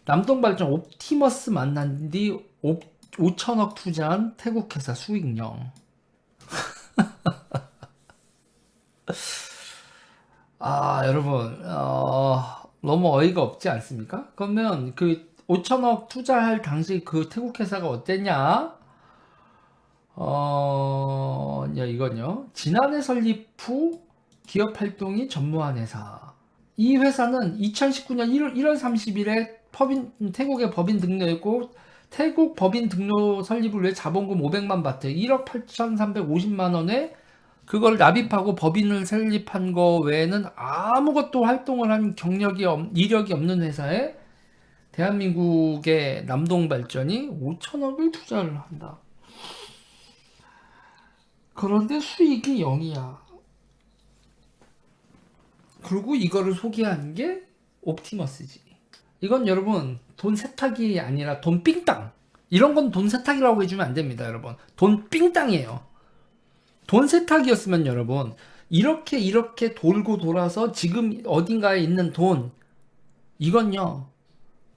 남동발전 옵티머스 만난 뒤 5천억 투자한 태국 회사 수익 0. 아, 여러분, 너무 어이가 없지 않습니까? 그러면 그 5천억 투자할 당시 그 태국 회사가 어땠냐? 이건요. 지난해 설립 후 기업 활동이 전무한 회사. 이 회사는 2019년 1월 30일에 태국에 법인 등록했고, 태국 법인 등록 설립을 위해 자본금 500만 바트, 1억 8,350만 원에 그걸 납입하고 법인을 설립한 거 외에는 아무것도 활동을 한 이력이 없는 회사에 대한민국의 남동발전이 5천억을 투자를 한다. 그런데 수익이 0이야. 그리고 이거를 소개한 게 옵티머스지. 이건 여러분 돈 세탁이 아니라 돈 삥땅. 이런 건 돈 세탁이라고 해주면 안 됩니다, 여러분. 돈 삥땅이에요. 돈 세탁이었으면 여러분 이렇게 돌고 돌아서 지금 어딘가에 있는 돈, 이건요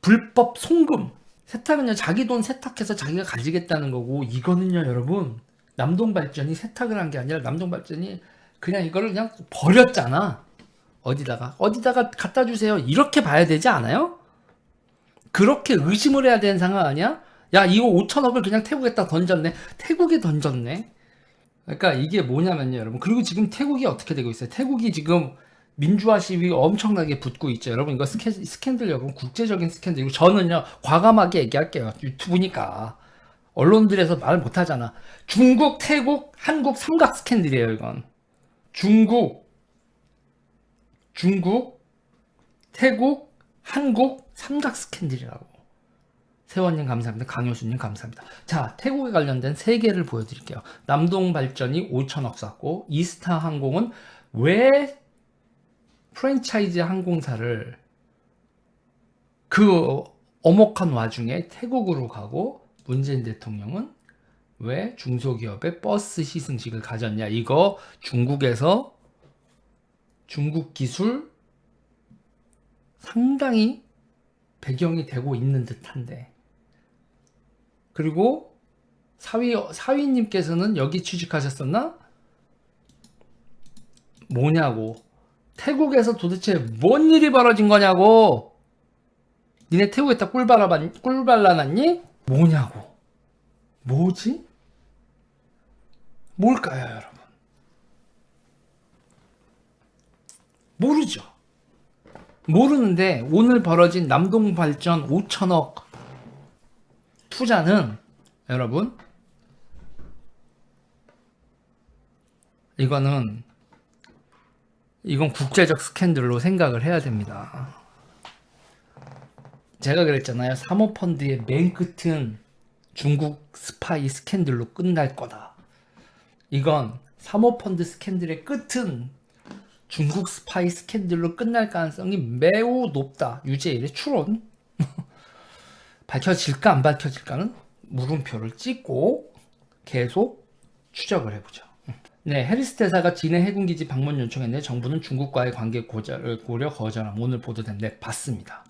불법 송금. 세탁은요 자기 돈 세탁해서 자기가 가지겠다는 거고, 이거는요 여러분 남동발전이 세탁을 한 게 아니라 남동발전이 그냥 이거를 그냥 버렸잖아. 어디다가 갖다 주세요, 이렇게 봐야 되지 않아요? 그렇게 의심을 해야 되는 상황 아니야? 야, 이거 5천억을 그냥 태국에다 던졌네. 태국에 던졌네. 그러니까 이게 뭐냐면요 여러분, 그리고 지금 태국이 어떻게 되고 있어요? 태국이 지금 민주화 시위 엄청나게 붙고 있죠 여러분. 이거 스캔들 여러분, 국제적인 스캔들이고, 저는요 과감하게 얘기할게요. 유튜브니까 언론들에서 말 못하잖아. 중국, 태국, 한국 삼각 스캔들이에요 이건. 중국, 태국, 한국 삼각 스캔들이라고. 세원님 감사합니다. 강효수님 감사합니다. 자, 태국에 관련된 3개를 보여드릴게요. 남동발전이 5천억 쐈고, 이스타 항공은 왜 프랜차이즈 항공사를 그 엄혹한 와중에 태국으로 가고, 문재인 대통령은 왜 중소기업에 버스 시승식을 가졌냐. 이거 중국에서 중국 기술 상당히 배경이 되고 있는 듯한데, 그리고 사위님께서는 여기 취직하셨었나? 뭐냐고. 태국에서 도대체 뭔 일이 벌어진 거냐고. 니네 태국에다 꿀 발라놨니? 뭐냐고. 뭐지? 뭘까요 여러분? 모르죠. 모르는데 오늘 벌어진 남동발전 5천억 투자는 여러분, 이건 국제적 스캔들로 생각을 해야 됩니다. 제가 그랬잖아요. 사모펀드의 맨 끝은 중국 스파이 스캔들로 끝날 거다. 이건 사모펀드 스캔들의 끝은 중국 스파이 스캔들로 끝날 가능성이 매우 높다. 유재일의 추론. 밝혀질까 안 밝혀질까는 물음표를 찍고 계속 추적을 해보죠. 네, 해리스 대사가 진해 해군기지 방문 요청했는데 정부는 중국과의 관계 고려 거절함. 오늘 보도된 네, 봤습니다.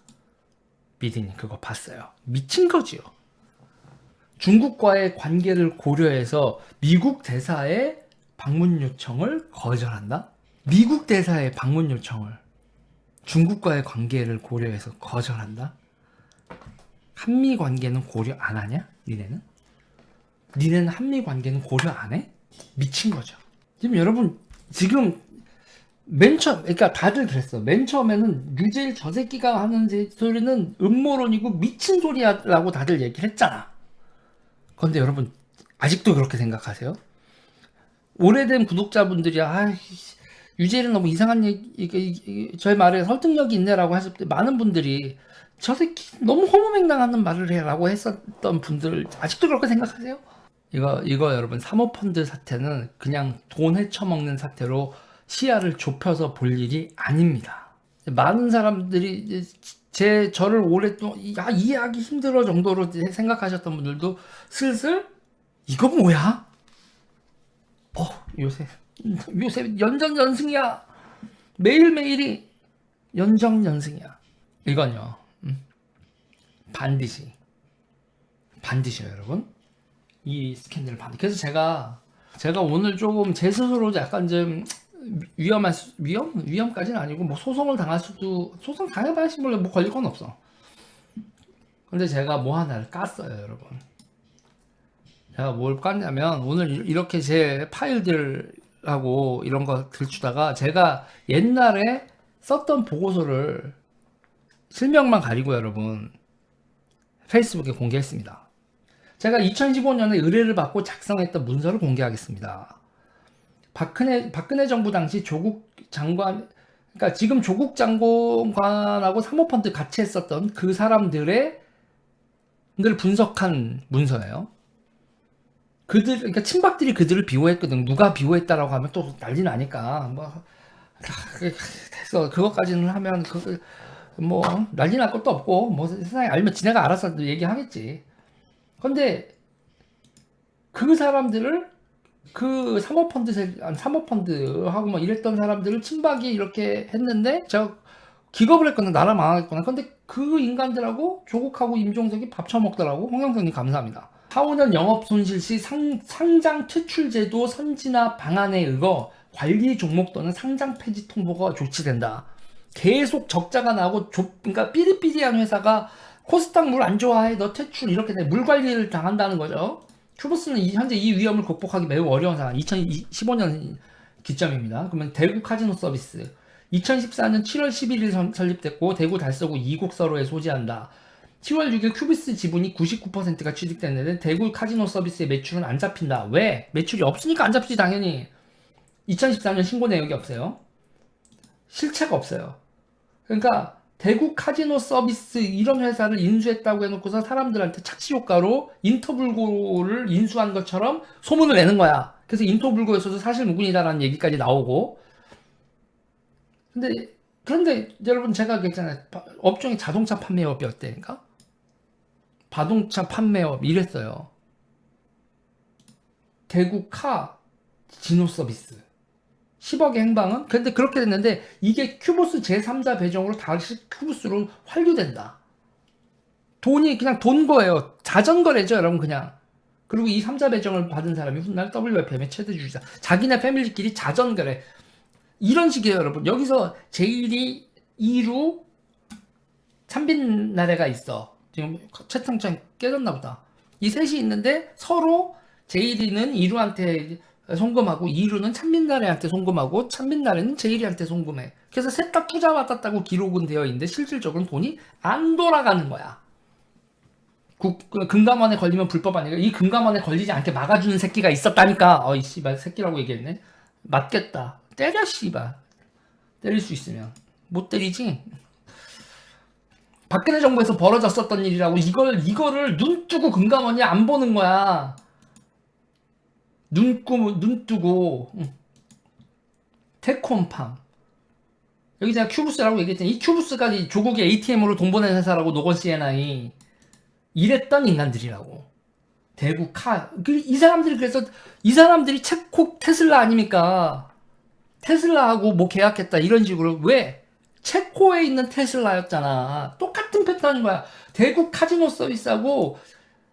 미디님 그거 봤어요. 미친 거지요. 중국과의 관계를 고려해서 미국 대사의 방문 요청을 거절한다? 미국 대사의 방문 요청을 중국과의 관계를 고려해서 거절한다? 한미 관계는 고려 안 하냐? 니네는 한미 관계는 고려 안 해? 미친 거죠. 지금 여러분, 그러니까 다들 그랬어. 맨 처음에는 유재일 저 새끼가 하는 소리는 음모론이고 미친 소리야라고 다들 얘기를 했잖아. 그런데 여러분, 아직도 그렇게 생각하세요? 오래된 구독자분들이 유재일은 너무 이상한 얘기, 저의 말에 설득력이 있네라고 하실 때 많은 분들이 저 새끼 너무 허무맹랑하는 말을 해라고 했었던 분들 아직도 그렇게 생각하세요? 이거 여러분, 사모펀드 사태는 그냥 돈 헤쳐먹는 사태로 시야를 좁혀서 볼 일이 아닙니다. 많은 사람들이 저를 오랫동안 이해하기 힘들어 정도로 생각하셨던 분들도 슬슬 이거 뭐야? 요새 연정연승이야. 매일매일이 연정연승이야. 이건요, 반드시요 여러분. 이 스캔들을 그래서 제가 오늘 조금 제 스스로 약간 좀 위험까지는 아니고 뭐 소송을 당할 수도, 소송 당해봐야 뭐 걸릴 건 없어. 근데 제가 뭐 하나를 깠어요 여러분. 제가 뭘 깠냐면 오늘 이렇게 제 파일들하고 이런 거 들추다가 제가 옛날에 썼던 보고서를 실명만 가리고 여러분 페이스북에 공개했습니다. 제가 2015년에 의뢰를 받고 작성했던 문서를 공개하겠습니다. 박근혜 정부 당시 조국 장관, 그러니까 지금 조국 장관하고 사모펀드 같이 했었던 그 사람들을 분석한 문서예요. 그러니까 친박들이 그들을 비호했거든. 누가 비호했다라고 하면 또 난리 나니까 뭐 됐어. 그것까지는 하면 뭐 난리 날 것도 없고 뭐 세상에 알면 지네가 알아서 얘기하겠지. 근데 그 사람들을 그 사모펀드하고 뭐 이랬던 사람들을 친박이 이렇게 했는데 제가 기겁을 했거나 나라 망하겠거나. 근데 그 인간들하고 조국하고 임종석이 밥 처먹더라고. 홍영선님 감사합니다. 4~5년 영업 손실 시 상장 퇴출 제도 선진화 방안에 의거 관리 종목 또는 상장 폐지 통보가 조치된다. 계속 적자가 나고 그러니까 삐리삐리한 회사가 코스닥 물 안 좋아해 너 퇴출 이렇게 돼 물 관리를 당한다는 거죠. 큐브스는 현재 이 위험을 극복하기 매우 어려운 상황. 2015년 기점입니다. 그러면 대구 카지노 서비스 2014년 7월 11일 설립됐고 대구 달서구 이곡서로에 소재한다. 10월 6일 큐비스 지분이 99%가 취득됐는데 대구 카지노 서비스의 매출은 안 잡힌다. 왜? 매출이 없으니까 안 잡히지 당연히. 2014년 신고 내역이 없어요. 실체가 없어요. 그러니까 대구 카지노 서비스 이런 회사를 인수했다고 해놓고서 사람들한테 착시 효과로 인터불고를 인수한 것처럼 소문을 내는 거야. 그래서 인터불고에서도 사실 무근이다라는 얘기까지 나오고. 그런데 여러분 제가 그랬잖아요. 업종이 자동차 판매업이었다니까? 자동차 판매업 이랬어요. 대구 카지노 서비스 10억의 행방은? 근데 그렇게 됐는데 이게 큐브스 제3자 배정으로 다시 큐브스로 환류된다. 돈이 그냥 돈 거예요. 자전거래죠 여러분 그냥. 그리고 이 3자 배정을 받은 사람이 훗날 WFM의 최대 주주자. 자기네 패밀리끼리 자전거래. 이런 식이에요 여러분. 여기서 제1이 2루 찬빈나래가 있어. 지금 채팅창 깨졌나 보다. 이 셋이 있는데 서로 제1이는 2루한테 송금하고 2루는 찬민나래한테 송금하고 찬민나래는 제1이한테 송금해. 그래서 셋 다 투자 받았다고 기록은 되어 있는데 실질적으로는 돈이 안 돌아가는 거야. 금감원에 걸리면 불법 아니까 이 금감원에 걸리지 않게 막아주는 새끼가 있었다니까. 이 씨발 새끼라고 얘기했네. 맞겠다. 때려 씨발. 때릴 수 있으면. 못 때리지? 박근혜 정부에서 벌어졌었던 일이라고. 이거를 눈 뜨고 금감원이 안 보는 거야. 눈 뜨고 테콤팜 여기 제가 큐브스라고 얘기했잖아요. 이 큐브스까지 조국의 ATM으로 돈 보내는 회사라고. 노건 CNI 이랬던 인간들이라고. 대구 이 사람들이 그래서 이 사람들이 체코 테슬라 아닙니까? 테슬라하고 뭐 계약했다 이런 식으로. 왜? 체코에 있는 테슬라였잖아. 똑같은 패턴인 거야. 대구 카지노 서비스하고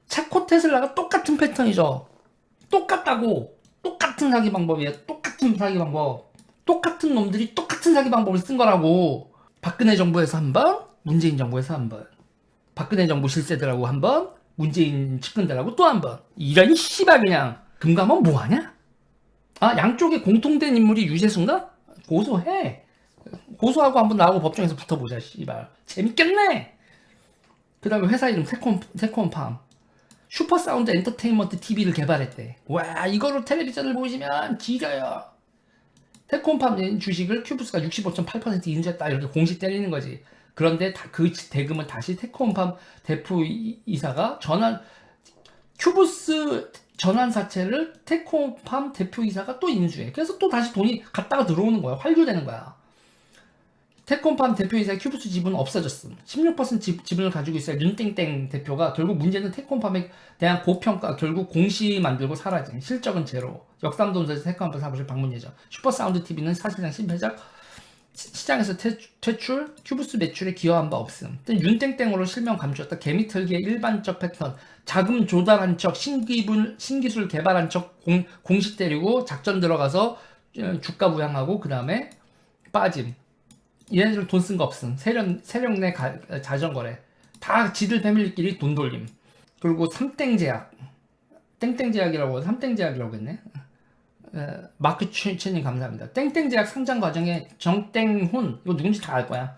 체코 테슬라가 똑같은 패턴이죠. 똑같다고. 똑같은 사기 방법이에요. 똑같은 사기 방법. 똑같은 놈들이 똑같은 사기 방법을 쓴 거라고. 박근혜 정부에서 한 번, 문재인 정부에서 한 번. 박근혜 정부 실세들하고 한 번, 문재인 측근들하고 또 한 번. 이런 씨발 그냥. 금감원 뭐하냐? 양쪽에 공통된 인물이 유재수인가? 고소해. 고소하고 한번 나하고 법정에서 붙어보자 씨발. 재밌겠네. 그 다음에 회사 이름 세콤팜. 슈퍼사운드 엔터테인먼트 TV를 개발했대. 와 이거로 텔레비전을 보시면 지려요. 테콤팜 주식을 큐브스가 65.8% 인수했다 이렇게 공식 때리는 거지. 그런데 그 대금을 다시 테콤팜 대표이사가 큐브스 전환사채를 테콤팜 대표이사가 또 인수해. 그래서 또 다시 돈이 갔다가 들어오는 거야. 환류되는 거야. 테콤팜 대표이사의 큐브스 지분은 없어졌음. 16% 지분을 가지고 있어야 윤땡땡 대표가 결국 문제는 테콤팜에 대한 고평가 결국 공시 만들고 사라짐. 실적은 제로. 역삼동서에서 테콤팜 사무실 방문 예정. 슈퍼사운드 TV는 사실상 실패작. 시장에서 퇴출, 큐브스 매출에 기여한 바 없음. 윤땡땡으로 실명 감추었다. 개미털기의 일반적 패턴. 자금 조달한 척, 신기술 개발한 척, 공시 때리고 작전 들어가서 주가 부양하고 그 다음에 빠짐. 얘네들 돈 쓴 거 없음. 세력 내 자전거래. 다 지들 패밀리끼리 돈 돌림. 그리고 삼땡제약. 땡땡제약이라고 삼땡제약이라고 했네. 마크 최님 감사합니다. 땡땡제약 상장 과정에 정땡훈 이거 누군지 다 알 거야.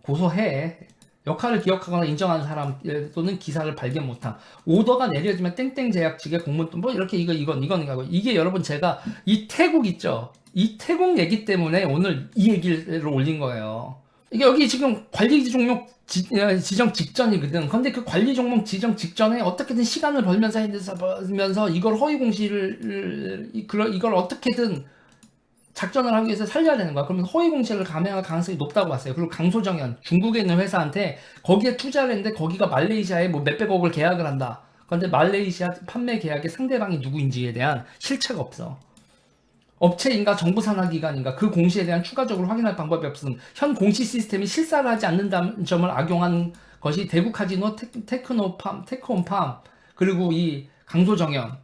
고소해. 역할을 기억하거나 인정하는 사람 또는 기사를 발견 못함. 오더가 내려지면 땡땡제약 측의 공문 뭐 이렇게 이건 이게 여러분 제가 이 태국 있죠. 이 태국 얘기 때문에 오늘 이 얘기를 올린 거예요. 이게 여기 지금 관리 종목 지정 직전이거든. 근데 그 관리 종목 지정 직전에 어떻게든 시간을 벌면서 이걸 허위 공시를 이걸 어떻게든 작전을 하기 위해서 살려야 되는 거야. 그러면 허위 공시를 감행할 가능성이 높다고 봤어요. 그리고 강소정연 중국에 있는 회사한테 거기에 투자를 했는데 거기가 말레이시아에 뭐 몇백억을 계약을 한다. 그런데 말레이시아 판매 계약의 상대방이 누구인지에 대한 실체가 없어. 업체인가 정부 산하 기관인가 그 공시에 대한 추가적으로 확인할 방법이 없음. 현 공시 시스템이 실사를 하지 않는다는 점을 악용한 것이 대구 카지노, 테크온팜 그리고 이 강소정연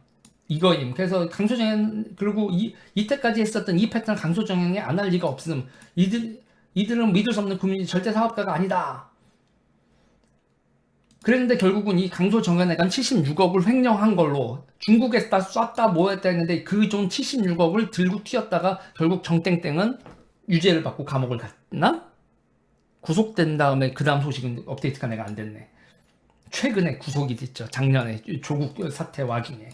이거임. 그래서 강소정연 그리고 이때까지 했었던 이 패턴 강소정연이 안 할 리가 없음. 이들은 믿을 수 없는 국민이 절대 사업가가 아니다. 그랬는데 결국은 이 강소정연에 간 76억을 횡령한 걸로 중국에다 쐈다 뭐 했다 했는데 그 돈 76억을 들고 튀었다가 결국 정땡땡은 유죄를 받고 감옥을 갔나? 구속된 다음에 그 다음 소식은 업데이트가 내가 안 됐네. 최근에 구속이 됐죠. 작년에 조국 사태 와중에.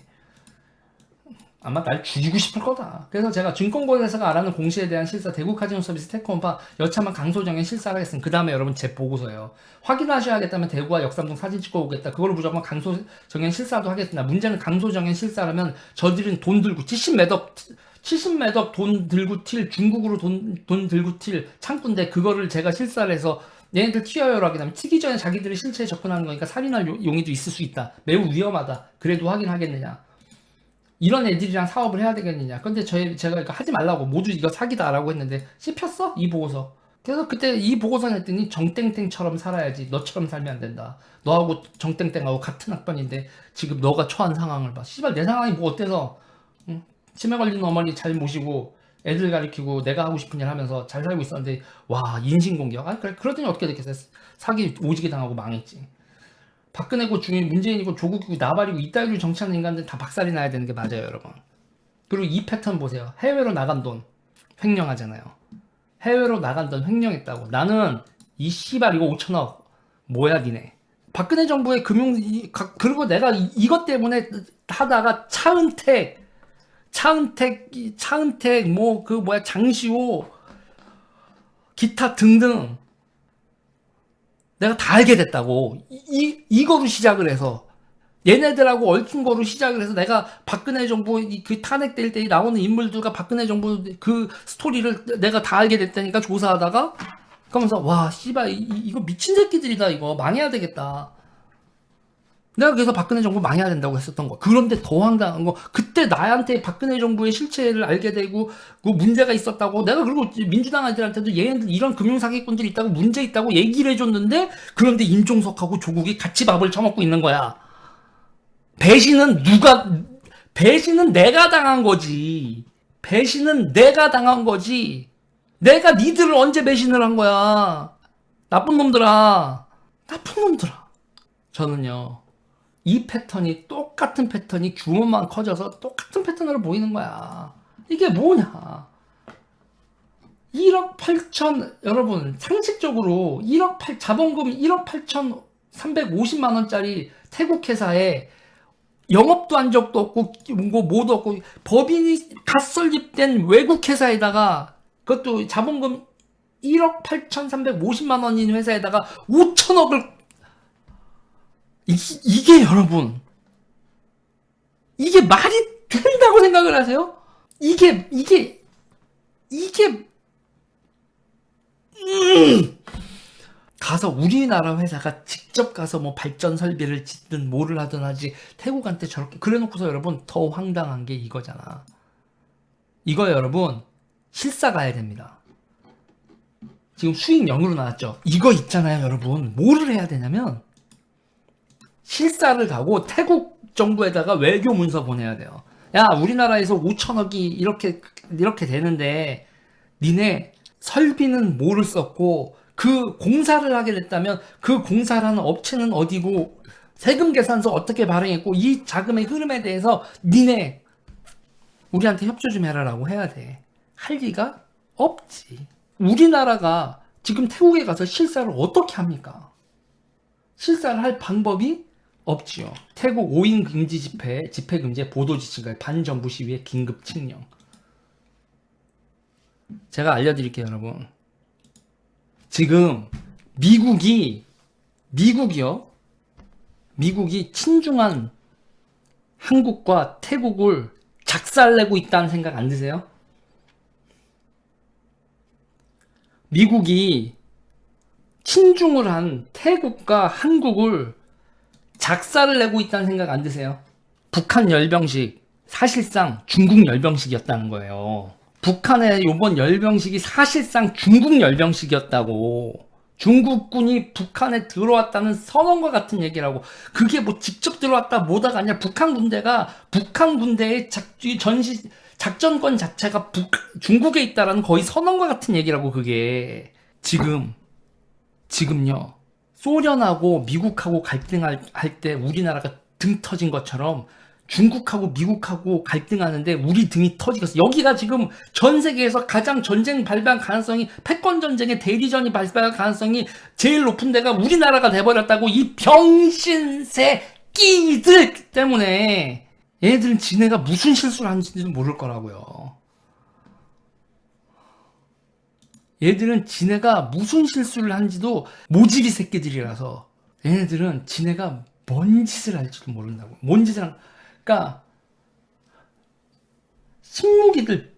아마 날 죽이고 싶을 거다. 그래서 제가 증권거래회사가 알아는 공시에 대한 실사 대구 카지노 서비스 테크온파 여차만 강소정연 실사를 하겠습니다. 그 다음에 여러분 제 보고서예요. 확인하셔야겠다면 대구와 역삼동 사진 찍고 오겠다. 그걸로 무조건 강소정연 실사도 하겠습니다. 문제는 강소정연 실사라면 저들은 돈 들고 70매덕 돈 들고 튈 중국으로 돈 들고 튈 창구인데 그거를 제가 실사를 해서 얘네들 튀어요라고 하면 튀기 전에 자기들이 실체에 접근하는 거니까 살인할 용의도 있을 수 있다. 매우 위험하다. 그래도 확인하겠느냐. 이런 애들이랑 사업을 해야 되겠느냐. 근데 제가 이거 하지 말라고 모두 이거 사기다라고 했는데 씹혔어? 이 보고서. 그래서 그때 이 보고서 냈더니 정땡땡처럼 살아야지. 너처럼 살면 안 된다. 너하고 정땡땡하고 같은 학번인데 지금 너가 처한 상황을 봐. 씨발 내 상황이 뭐 어때서 응? 치매 걸린 어머니 잘 모시고 애들 가르치고 내가 하고 싶은 일 하면서 잘 살고 있었는데 와 인신공격. 아 그래 그러더니 어떻게 됐겠어요. 사기 오지게 당하고 망했지. 박근혜고 중인 문재인이고 조국이고 나발이고 이따위로 정치하는 인간들 다 박살이 나야 되는 게 맞아요 여러분. 그리고 이 패턴 보세요. 해외로 나간 돈 횡령하잖아요. 해외로 나간 돈 횡령했다고. 나는 이 씨발 이거 5천억 뭐야 니네. 박근혜 정부의 그리고 내가 이것 때문에 하다가 차은택 뭐 그 뭐야 장시호 기타 등등 내가 다 알게 됐다고. 이거로 시작을 해서 얘네들하고 얽힌 거로 시작을 해서 내가 박근혜 정부 그 탄핵될 때 나오는 인물들과 박근혜 정부 그 스토리를 내가 다 알게 됐다니까 조사하다가 그러면서 와 씨발 이거 미친 새끼들이다. 이거 망해야 되겠다. 내가 그래서 박근혜 정부 망해야 된다고 했었던 거. 그런데 더 황당한 거 그때 나한테 박근혜 정부의 실체를 알게 되고 그 문제가 있었다고 내가 그리고 민주당 아이들한테도 얘네들 이런 금융사기꾼들이 있다고 문제 있다고 얘기를 해줬는데 그런데 임종석하고 조국이 같이 밥을 처먹고 있는 거야. 배신은 내가 당한 거지. 배신은 내가 당한 거지. 내가 니들을 언제 배신을 한 거야. 나쁜 놈들아. 저는요. 이 패턴이 똑같은 패턴이 규모만 커져서 똑같은 패턴으로 보이는 거야. 이게 뭐냐. 1억 8천 여러분 상식적으로 자본금 1억 8천 350만 원짜리 태국 회사에 영업도 한 적도 없고 뭐도 없고 법인이 갓설립된 외국 회사에다가 그것도 자본금 1억 8,350만 원인 회사에다가 5천억을 이게 여러분 이게 말이 된다고 생각을 하세요? 이게 가서 우리나라 회사가 직접 가서 뭐 발전 설비를 짓든 뭐를 하든 하지 태국한테 저렇게 그래놓고서 여러분 더 황당한 게 이거잖아. 이거 여러분 실사 가야 됩니다. 지금 수익 0으로 나왔죠. 이거 있잖아요, 여러분. 뭐를 해야 되냐면 실사를 가고 태국 정부에다가 외교 문서 보내야 돼요. 야, 우리나라에서 5천억이 이렇게 되는데 니네 설비는 뭐를 썼고 그 공사를 하게 됐다면 그 공사를 하는 업체는 어디고 세금 계산서 어떻게 발행했고 이 자금의 흐름에 대해서 니네 우리한테 협조 좀 해라라고 해야 돼. 할 리가 없지. 우리나라가 지금 태국에 가서 실사를 어떻게 합니까? 실사를 할 방법이 없지요. 태국 5인 금지 집회 금지에 보도 지침까지 반정부 시위에 긴급 칙령. 제가 알려드릴게요, 여러분. 지금 미국이 친중한 한국과 태국을 작살내고 있다는 생각 안 드세요? 미국이 친중을 한 태국과 한국을 작살을 내고 있다는 생각 안 드세요? 북한 열병식 사실상 중국 열병식이었다는 거예요. 북한의 요번 열병식이 사실상 중국 열병식이었다고. 중국군이 북한에 들어왔다는 선언과 같은 얘기라고. 그게 뭐 직접 들어왔다 뭐다가 아니라 북한 군대의 작전권 자체가 중국에 있다라는 거의 선언과 같은 얘기라고. 그게 지금요 소련하고 미국하고 갈등할 때 우리나라가 등 터진 것처럼 중국하고 미국하고 갈등하는데 우리 등이 터지겠어. 여기가 지금 전 세계에서 가장 전쟁 발발 가능성이, 패권 전쟁의 대리전이 발생할 가능성이 제일 높은 데가 우리나라가 돼버렸다고. 이 병신 새끼들 때문에. 얘네들은 지네가 무슨 실수를 하는지도 모를 거라고요. 얘들은 지네가 무슨 실수를 한지도 모지기 새끼들이라서 얘네들은 지네가 뭔 짓을 할지도 모른다고. 뭔 짓을 그러니까 식무기들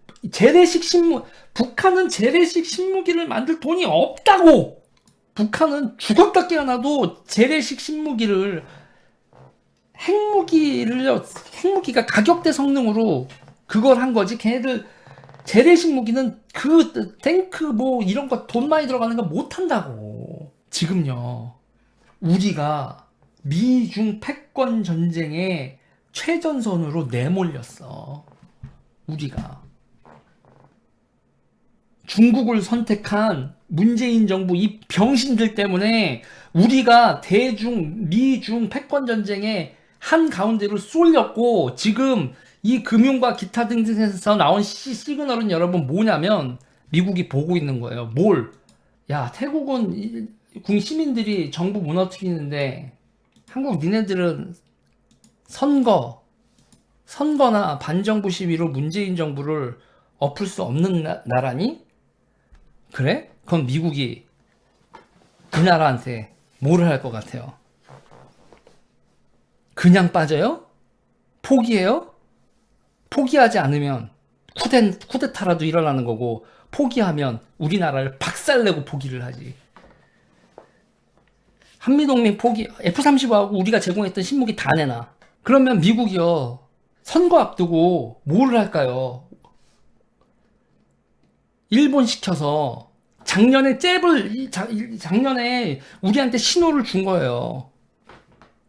북한은 재래식 식무기를 만들 돈이 없다고. 북한은 죽었다 깨어나도 재래식 식무기를 핵무기가 가격대 성능으로 그걸 한 거지. 걔네들 재래식 무기는 그 탱크 뭐 이런 거 돈 많이 들어가는 거 못 한다고. 지금요 우리가 미중 패권 전쟁의 최전선으로 내몰렸어. 우리가 중국을 선택한 문재인 정부 이 병신들 때문에 우리가 미중 패권 전쟁의 한 가운데로 쏠렸고, 지금 이 금융과 기타 등등에서 나온 시그널은 여러분 뭐냐면 미국이 보고 있는 거예요. 야, 태국은 시민들이 정부 무너뜨리는데 한국 니네들은 선거나 반정부 시위로 문재인 정부를 엎을 수 없는 나라니? 그래? 그럼 미국이 이 나라한테 뭐를 할 것 같아요? 그냥 빠져요? 포기해요? 포기하지 않으면 쿠데타라도 일어나는 거고, 포기하면 우리나라를 박살내고 포기를 하지. 한미동맹 포기, F-35하고 우리가 제공했던 신무기 다 내놔. 그러면 미국이요 선거 앞두고 뭐를 할까요? 일본 시켜서 작년에 작년에 우리한테 신호를 준 거예요.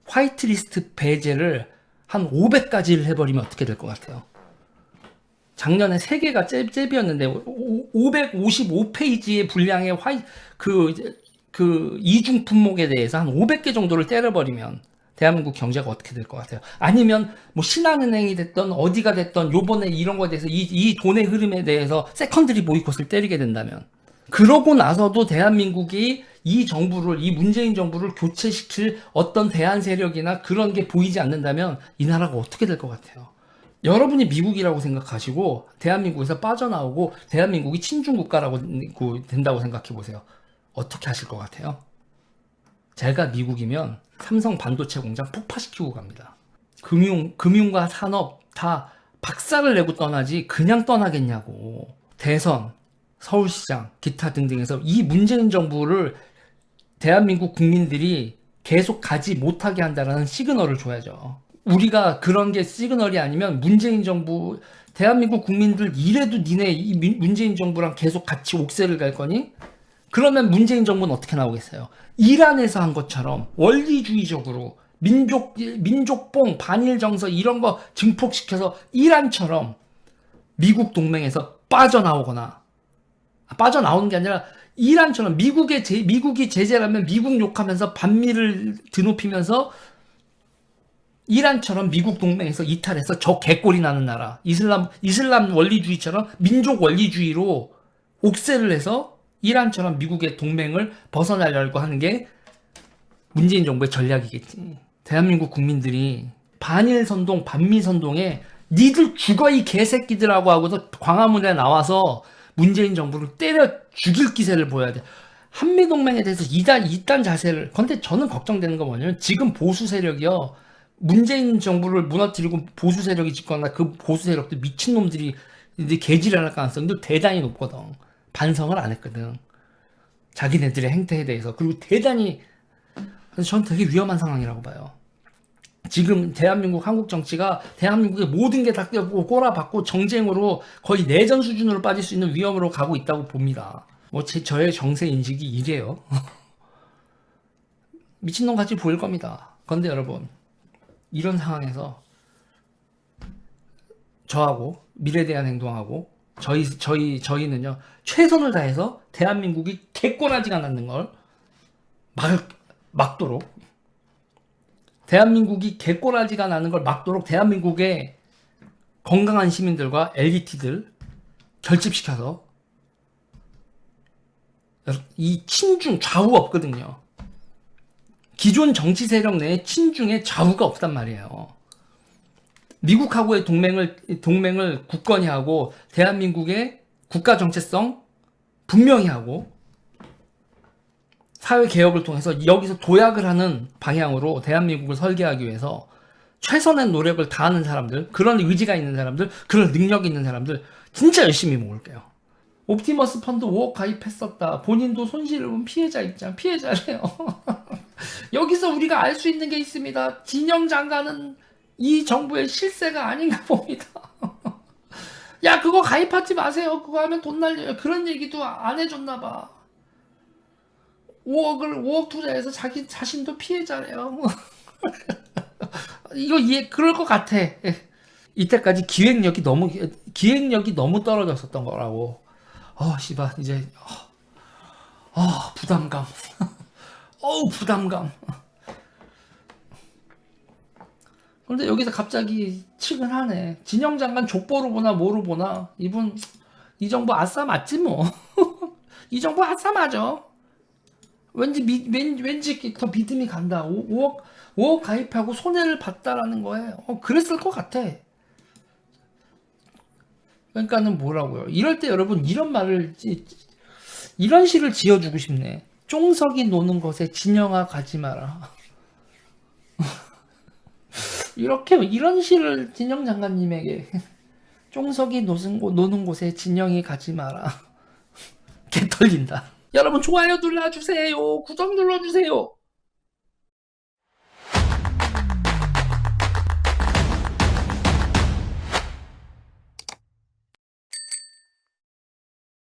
화이트리스트 배제를 한 500가지를 해버리면 어떻게 될 것 같아요? 작년에 3개가 잽이었는데 555페이지의 분량의 이중 품목에 대해서 한 500개 정도를 때려버리면 대한민국 경제가 어떻게 될 것 같아요? 아니면 뭐 신한은행이 됐던 어디가 됐던 요번에 이런 거에 대해서 이 돈의 흐름에 대해서 세컨드리 보이콧을 때리게 된다면, 그러고 나서도 대한민국이 이 문재인 정부를 교체시킬 어떤 대안 세력이나 그런 게 보이지 않는다면 이 나라가 어떻게 될 것 같아요? 여러분이 미국이라고 생각하시고 대한민국에서 빠져나오고 대한민국이 친중국가라고 된다고 생각해 보세요. 어떻게 하실 것 같아요? 제가 미국이면 삼성 반도체 공장 폭파시키고 갑니다. 금융과 산업 다 박살을 내고 떠나지 그냥 떠나겠냐고. 대선, 서울시장, 기타 등등에서 이 문재인 정부를 대한민국 국민들이 계속 가지 못하게 한다는 시그널을 줘야죠. 우리가 그런 게 시그널이 아니면 문재인 정부, 대한민국 국민들 이래도 니네 이 문재인 정부랑 계속 같이 옥새를 갈 거니? 그러면 문재인 정부는 어떻게 나오겠어요? 이란에서 한 것처럼 원리주의적으로 민족봉, 반일 정서 이런 거 증폭시켜서 이란처럼 미국 동맹에서 빠져나오거나, 빠져나오는 게 아니라 이란처럼 미국이 제재라면 미국 욕하면서 반미를 드높이면서 이란처럼 미국 동맹에서 이탈해서 저 개꼴이 나는 나라, 이슬람 원리주의처럼 민족 원리주의로 옥세를 해서 이란처럼 미국의 동맹을 벗어나려고 하는 게 문재인 정부의 전략이겠지. 대한민국 국민들이 반일 선동, 반미 선동에 니들 죽어 이 개새끼들하고 하고서 광화문에 나와서 문재인 정부를 때려 죽일 기세를 보여야 돼. 한미동맹에 대해서 이딴 자세를. 근데 저는 걱정되는 건 뭐냐면 지금 보수 세력이요. 문재인 정부를 무너뜨리고 보수 세력이 집권하나 그 보수 세력들 미친놈들이 이제 개지랄할 가능성도 대단히 높거든. 반성을 안 했거든. 자기네들의 행태에 대해서. 그리고 대단히, 그래서 저는 되게 위험한 상황이라고 봐요. 지금 대한민국 한국 정치가 대한민국의 모든 게 다 꼬라박고 정쟁으로 거의 내전 수준으로 빠질 수 있는 위험으로 가고 있다고 봅니다. 뭐 저의 정세 인식이 이래요. 미친놈 같이 보일 겁니다. 그런데 여러분, 이런 상황에서 저하고 미래에 대한 행동하고 저희는요 최선을 다해서 대한민국이 개꼬라지가 않는 걸 막도록, 대한민국이 개꼬라지가 나는 걸 막도록 대한민국의 건강한 시민들과 엘리트들 결집시켜서, 이 친중 좌우 없거든요. 기존 정치 세력 내에 친중에 좌우가 없단 말이에요. 미국하고의 동맹을 굳건히 하고 대한민국의 국가 정체성 분명히 하고 사회 개혁을 통해서 여기서 도약을 하는 방향으로 대한민국을 설계하기 위해서 최선의 노력을 다하는 사람들, 그런 의지가 있는 사람들, 그런 능력이 있는 사람들 진짜 열심히 모을게요. 옵티머스 펀드 5억 가입했었다. 본인도 손실을 본 피해자 입장. 피해자래요. 여기서 우리가 알 수 있는 게 있습니다. 진영 장관은 이 정부의 실세가 아닌가 봅니다. 야, 그거 가입하지 마세요. 그거 하면 돈 날려요. 그런 얘기도 안 해줬나 봐. 5억 투자해서 자기 자신도 피해자래요. 이거 그럴 것 같아. 이때까지 기획력이 너무 떨어졌었던 거라고. 씨발, 이제, 부담감. 부담감. 근데 여기서 갑자기 측은하네. 진영 장관 족보로 보나 뭐로 보나. 이분, 이 정부 아싸 맞지 뭐. 이 정부 아싸 맞아. 왠지 더 믿음이 간다. 5억 가입하고 손해를 봤다라는 거에, 그랬을 것 같아. 그러니까는 뭐라고요. 이럴 때 여러분, 이런 시를 지어주고 싶네. 쫑석이 노는 곳에 진영아 가지 마라. 이런 시를 진영 장관님에게. 쫑석이 노는 곳에 진영이 가지 마라. 개 떨린다. 여러분 좋아요 눌러주세요. 구독 눌러주세요.